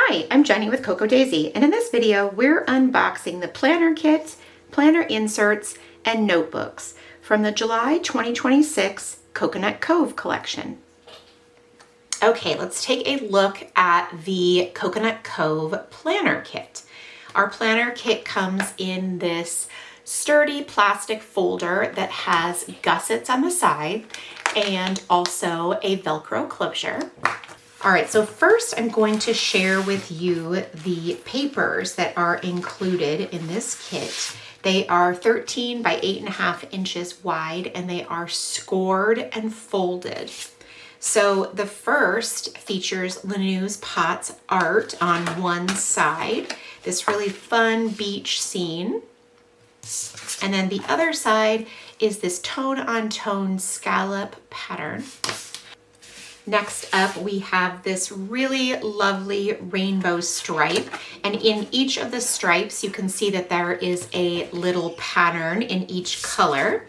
Hi, I'm Jennie with CocoaDaisy, and in this video, we're unboxing the planner kit, planner inserts, and notebooks from the July 2026 Coconut Cove collection. Okay, let's take a look at the Coconut Cove planner kit. Our planner kit comes in this sturdy plastic folder that has gussets on the side and also a Velcro closure. All right, so first I'm going to share with you the papers that are included in this kit. They are 13 by 8.5 inches wide and they are scored and folded. So the first features Lanú's Pot's art on one side, this really fun beach scene. And then the other side is this tone-on-tone scallop pattern. Next up, we have this really lovely rainbow stripe. And in each of the stripes, you can see that there is a little pattern in each color.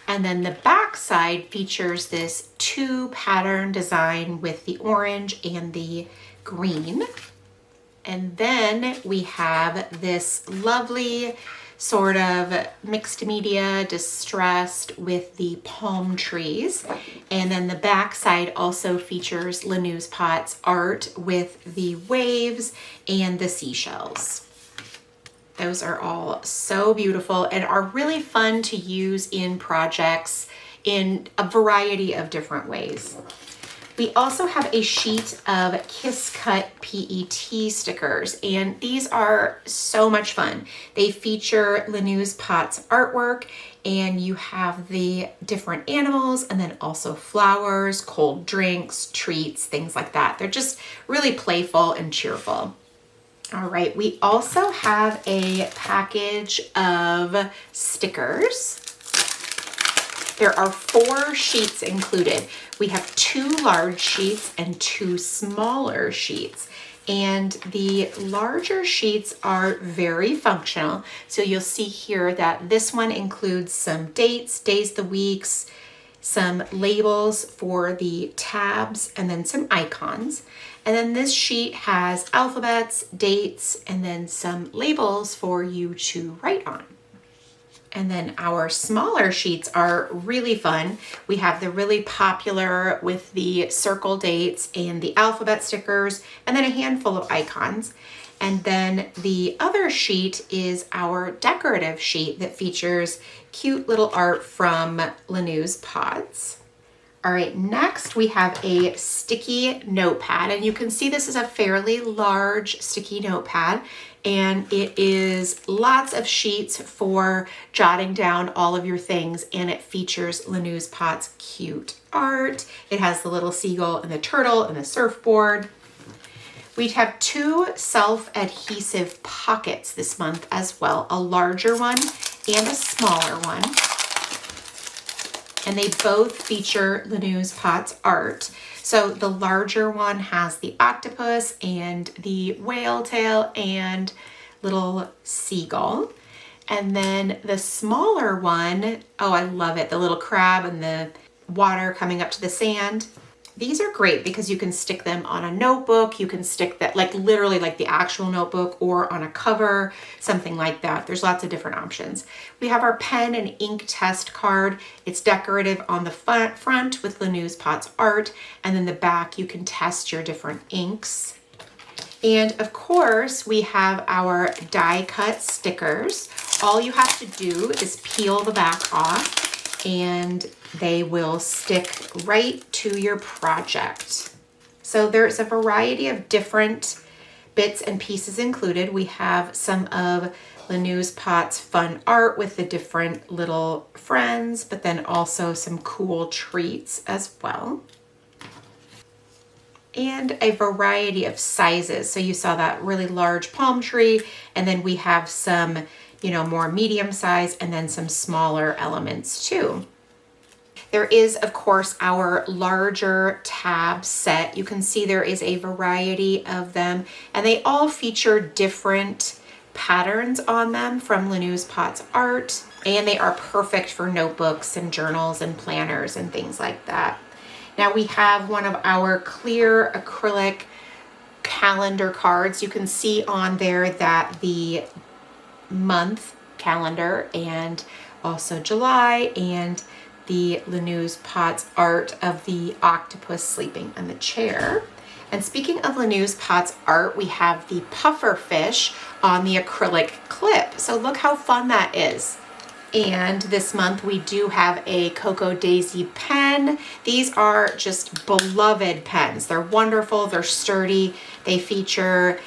And then the back side features this two pattern design with the orange and the green. And then we have this lovely sort of mixed media distressed with the palm trees. And then the back side also features Lanú's Pot's art with the waves and the seashells. Those are all so beautiful and are really fun to use in projects in a variety of different ways. We also have a sheet of Kiss Cut PET stickers, and these are so much fun. They feature Lanú's Pot's artwork, and you have the different animals and then also flowers, cold drinks, treats, things like that. They're just really playful and cheerful. All right, we also have a package of stickers. There are 4 sheets included. We have 2 large sheets and 2 smaller sheets. And the larger sheets are very functional. So you'll see here that this one includes some dates, days of the weeks, some labels for the tabs, and then some icons. And then this sheet has alphabets, dates, and then some labels for you to write on. And then our smaller sheets are really fun. We have the really popular with the circle dates and the alphabet stickers, and then a handful of icons. And then the other sheet is our decorative sheet that features cute little art from Lanú's Pot's. All right, next we have a sticky notepad, and you can see this is a fairly large sticky notepad, and it is lots of sheets for jotting down all of your things, and it features Lanú's Pot's cute art. It has the little seagull and the turtle and the surfboard. We have 2 self-adhesive pockets this month as well, a larger one and a smaller one. And they both feature Lanú's Pot's art. So the larger one has the octopus and the whale tail and little seagull. And then the smaller one, oh, I love it, the little crab and the water coming up to the sand. These are great because you can stick them on a notebook. You can stick that like literally like the actual notebook or on a cover, something like that. There's lots of different options. We have our pen and ink test card. It's decorative on the front with Lanú's Pot's art, and then the back you can test your different inks. And of course, we have our die cut stickers. All you have to do is peel the back off and they will stick right to your project. So there's a variety of different bits and pieces included. We have some of Lanú's Pot's fun art with the different little friends, but then also some cool treats as well. And a variety of sizes. So you saw that really large palm tree, and then we have some, more medium size and then some smaller elements too. There is, of course, our larger tab set. You can see there is a variety of them, and they all feature different patterns on them from Lanú's Pot's art, and they are perfect for notebooks and journals and planners and things like that. Now we have one of our clear acrylic calendar cards. You can see on there that the month calendar and also July and the Lanús Potts art of the octopus sleeping on the chair. And speaking of Lanús Potts art, we have the puffer fish on the acrylic clip. So look how fun that is. And this month we do have a CocoaDaisy pen. These are just beloved pens. They're wonderful, they're sturdy. They feature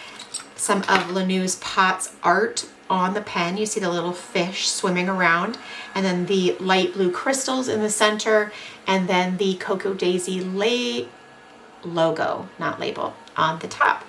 some of Lanús Potts art on the pen. You see the little fish swimming around, and then the light blue crystals in the center, and then the CocoaDaisy logo, not label, on the top.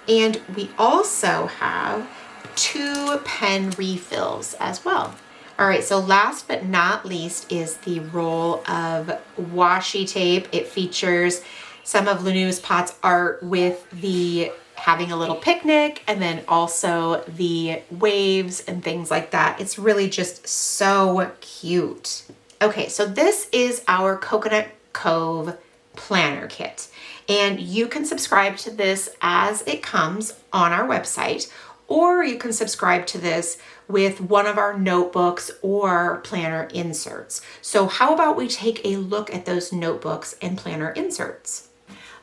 And we also have 2 pen refills as well. All right, so last but not least is the roll of washi tape. It features some of Lanús Potts art with the having a little picnic, and then also the waves and things like that. It's really just so cute. Okay, so this is our Coconut Cove planner kit, and you can subscribe to this as it comes on our website, or you can subscribe to this with one of our notebooks or planner inserts. So how about we take a look at those notebooks and planner inserts?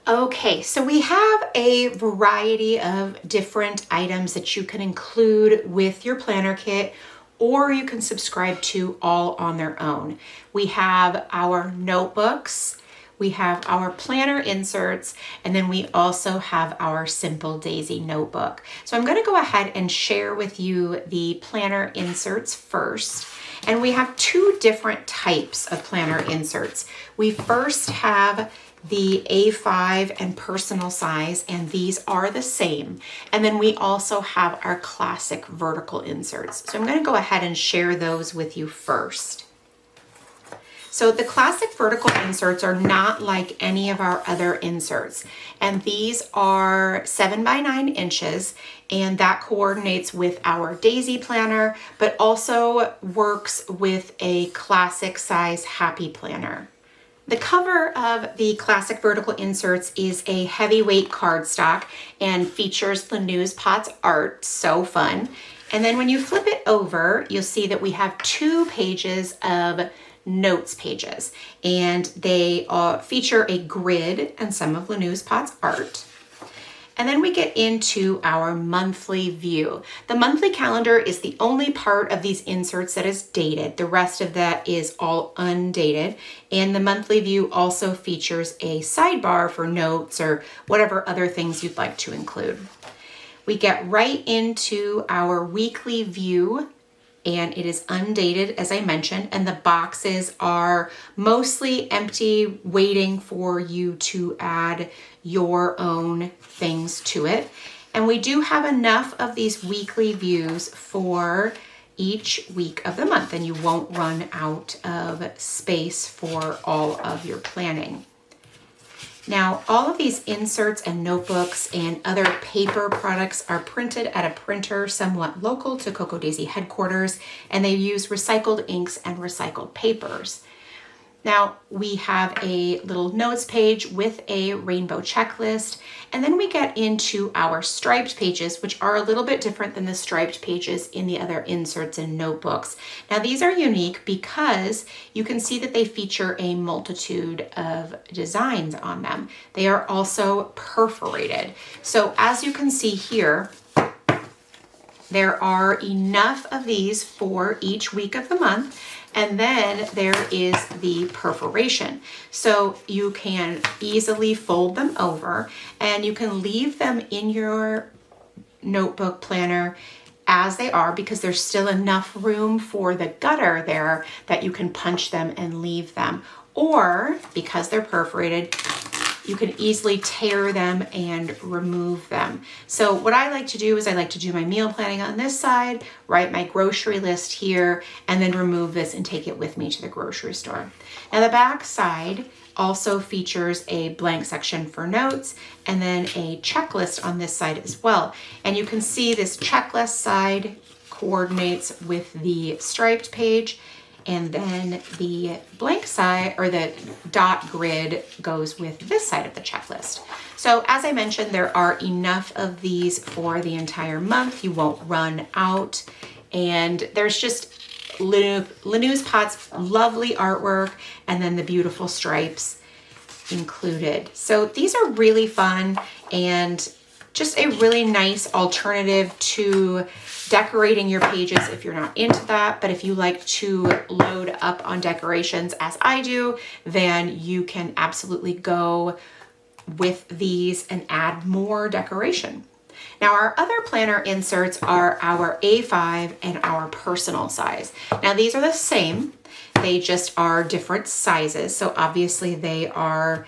Okay, so we have a variety of different items that you can include with your planner kit, or you can subscribe to all on their own. We have our notebooks, we have our planner inserts, and then we also have our Simple Daisy notebook. So I'm going to go ahead and share with you the planner inserts first. And we have 2 different types of planner inserts. We first have the A5 and personal size, and these are the same. And then we also have our classic vertical inserts. So I'm going to go ahead and share those with you first. So the classic vertical inserts are not like any of our other inserts, and these are 7 by 9 inches, and that coordinates with our Daisy planner, but also works with a classic size Happy planner. The cover of the classic vertical inserts is a heavyweight cardstock and features Lanús Potts art, so fun. And then when you flip it over, you'll see that we have 2 pages of notes pages, and they feature a grid and some of Lanús Potts art. And then we get into our monthly view. The monthly calendar is the only part of these inserts that is dated. The rest of that is all undated. And the monthly view also features a sidebar for notes or whatever other things you'd like to include. We get right into our weekly view, and it is undated, as I mentioned, and the boxes are mostly empty, waiting for you to add your own things to it. And we do have enough of these weekly views for each week of the month, and you won't run out of space for all of your planning. Now, all of these inserts and notebooks and other paper products are printed at a printer somewhat local to CocoaDaisy headquarters, and they use recycled inks and recycled papers. Now, we have a little notes page with a rainbow checklist, and then we get into our striped pages, which are a little bit different than the striped pages in the other inserts and notebooks. Now, these are unique because you can see that they feature a multitude of designs on them. They are also perforated. So as you can see here, there are enough of these for each week of the month. And then there is the perforation. So you can easily fold them over, and you can leave them in your notebook planner as they are, because there's still enough room for the gutter there that you can punch them and leave them. Or because they're perforated, you can easily tear them and remove them. So what I like to do is I like to do my meal planning on this side, write my grocery list here, and then remove this and take it with me to the grocery store. Now the back side also features a blank section for notes and then a checklist on this side as well. And you can see this checklist side coordinates with the striped page, And then the blank side, or the dot grid, goes with this side of the checklist. So as I mentioned, there are enough of these for the entire month. You won't run out. And there's just Lanú's Pot's lovely artwork and then the beautiful stripes included. So these are really fun and just a really nice alternative to decorating your pages if you're not into that. But if you like to load up on decorations as I do, then you can absolutely go with these and add more decoration. Now our other planner inserts are our A5 and our personal size. Now these are the same, they just are different sizes. So obviously they are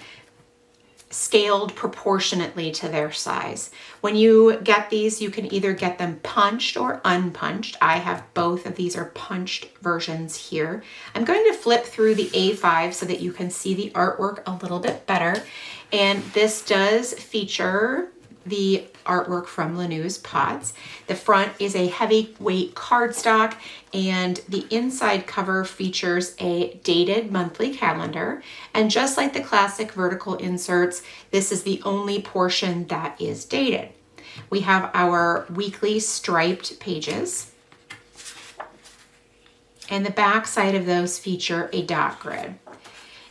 scaled proportionately to their size. When you get these, you can either get them punched or unpunched. I have both of these are punched versions here. I'm going to flip through the A5 so that you can see the artwork a little bit better. And this does feature the artwork from Lanú's Pots. The front is a heavyweight cardstock, and the inside cover features a dated monthly calendar. And just like the classic vertical inserts, this is the only portion that is dated. We have our weekly striped pages, and the back side of those feature a dot grid.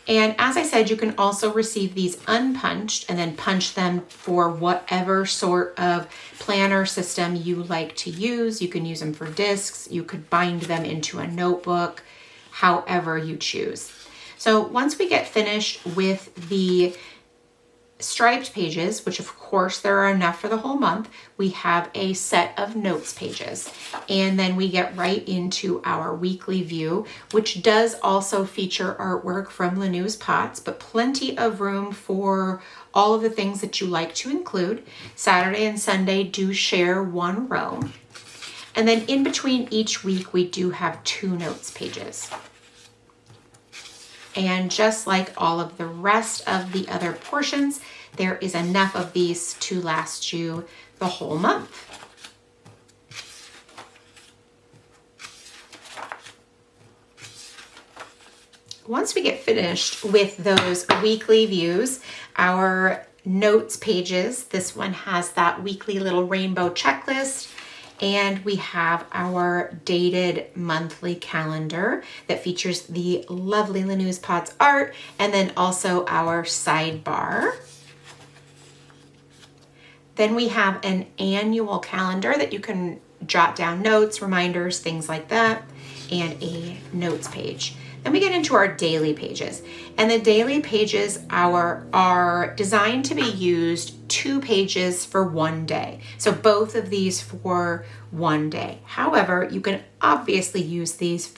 And as I said, you can also receive these unpunched and then punch them for whatever sort of planner system you like to use. You can use them for discs. You could bind them into a notebook, however you choose. So once we get finished with the striped pages, which of course there are enough for the whole month, we have a set of notes pages. And then we get right into our weekly view, which does also feature artwork from Lanú's Pots, but plenty of room for all of the things that you like to include. Saturday and Sunday do share one row. And then in between each week, we do have 2 notes pages. And just like all of the rest of the other portions, there is enough of these to last you the whole month. Once we get finished with those weekly views, our notes pages, this one has that weekly little rainbow checklist. And we have our dated monthly calendar that features the lovely Lanú's Pots art, and then also our sidebar. Then we have an annual calendar that you can jot down notes, reminders, things like that, and a notes page. Then we get into our daily pages. And the daily pages are designed to be used 2 pages for one day. So both of these for one day. However, you can obviously use these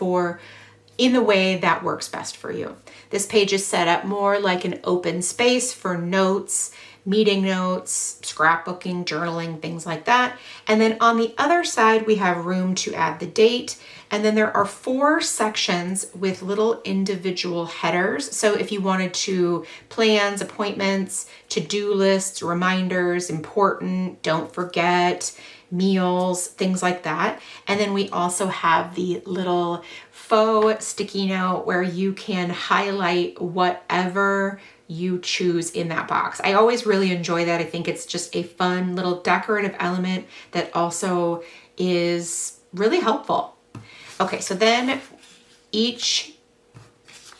in the way that works best for you. This page is set up more like an open space for notes, meeting notes, scrapbooking, journaling, things like that. And then on the other side, we have room to add the date. And then there are 4 sections with little individual headers. So if you wanted to plans, appointments, to-do lists, reminders, important, don't forget, meals, things like that. And then we also have the little faux sticky note where you can highlight whatever you choose in that box. I always really enjoy that. I think it's just a fun little decorative element that also is really helpful. Okay, so then each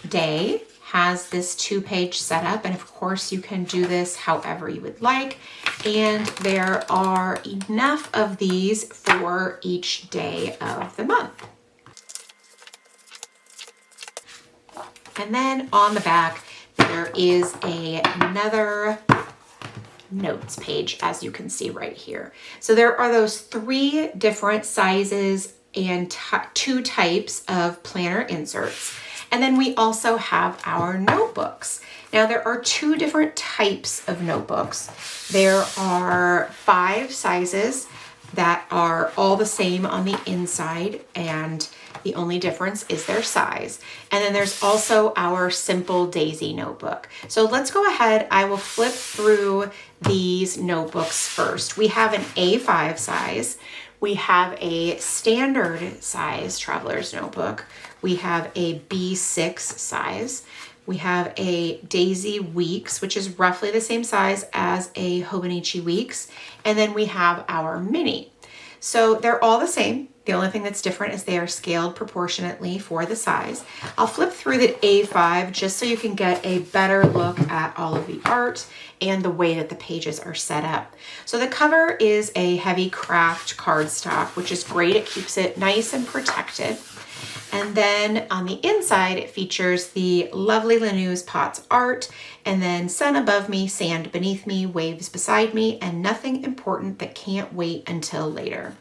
day has this 2-page setup, and of course you can do this however you would like, and there are enough of these for each day of the month. And then on the back there is another notes page, as you can see right here. So there are those 3 different sizes and 2 types of planner inserts. And then we also have our notebooks. Now there are 2 different types of notebooks. There are 5 sizes that are all the same on the inside, and the only difference is their size. And then there's also our Simple Daisy notebook. So let's go ahead. I will flip through these notebooks first. We have an A5 size, We have a standard size traveler's notebook. We have a B6 size. We have a Daisy Weeks, which is roughly the same size as a Hobonichi Weeks. And then we have our mini. So they're all the same. The only thing that's different is they are scaled proportionately for the size. I'll flip through the A5 just so you can get a better look at all of the art and the way that the pages are set up. So the cover is a heavy craft cardstock, which is great. It keeps it nice and protected. And then on the inside, it features the lovely Lanús Pots art, and then sun above me, sand beneath me, waves beside me, and nothing important that can't wait until later.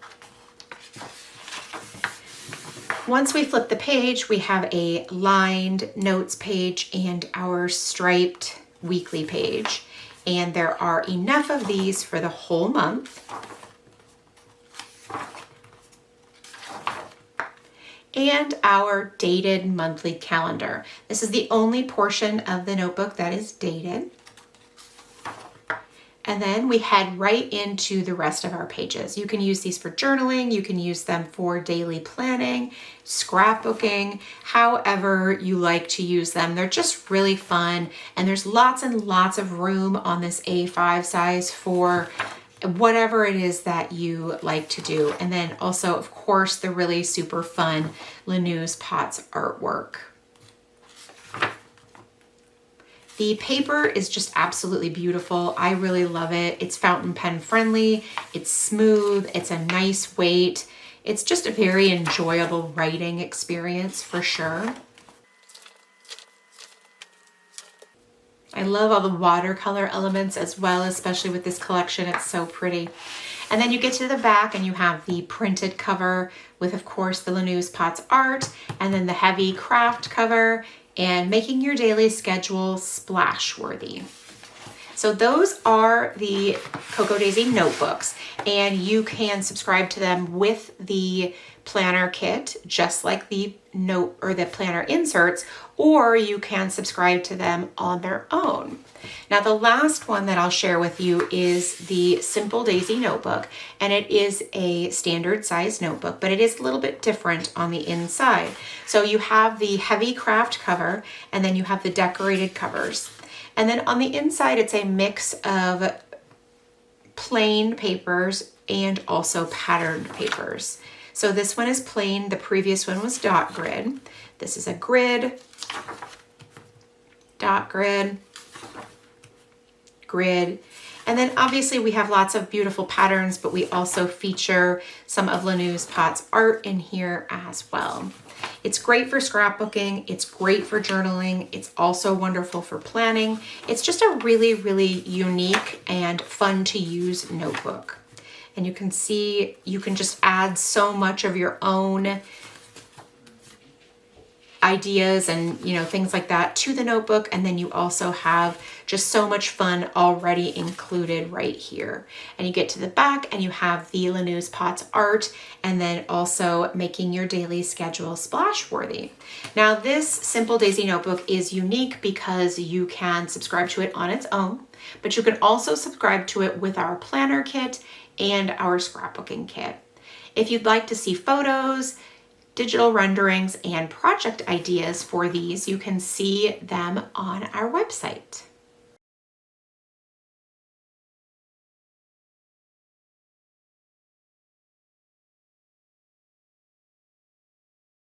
Once we flip the page, we have a lined notes page and our striped weekly page. And there are enough of these for the whole month. And our dated monthly calendar. This is the only portion of the notebook that is dated. And then we head right into the rest of our pages. You can use these for journaling, you can use them for daily planning, scrapbooking, however you like to use them. They're just really fun, and there's lots and lots of room on this A5 size for whatever it is that you like to do. And then also, of course, the really super fun Lanús Pots artwork. The paper is just absolutely beautiful. I really love it. It's fountain pen friendly, it's smooth, it's a nice weight. It's just a very enjoyable writing experience for sure. I love all the watercolor elements as well, especially with this collection. It's so pretty. And then you get to the back and you have the printed cover with, of course, the Lanús Pots art, and then the heavy craft cover, and making your daily schedule splash worthy. So those are the CocoaDaisy notebooks, and you can subscribe to them with the planner kit, just like the note or the planner inserts, or you can subscribe to them on their own. Now, the last one that I'll share with you is the Simple Daisy notebook, and it is a standard size notebook, but it is a little bit different on the inside. So you have the heavy craft cover, and then you have the decorated covers. And then on the inside, it's a mix of plain papers and also patterned papers. So this one is plain, the previous one was dot grid. This is a grid, dot grid, grid. And then obviously we have lots of beautiful patterns, but we also feature some of Lanús Pots art in here as well. It's great for scrapbooking, it's great for journaling, it's also wonderful for planning. It's just a really, really unique and fun to use notebook. And you can see, you can just add so much of your own ideas and things like that to the notebook, and then you also have just so much fun already included right here. And you get to the back and you have the Lanús Pots art, and then also making your daily schedule splash worthy. Now, this Simple Daisy notebook is unique because you can subscribe to it on its own, but you can also subscribe to it with our planner kit and our scrapbooking kit. If you'd like to see photos, digital renderings, and project ideas for these, you can see them on our website.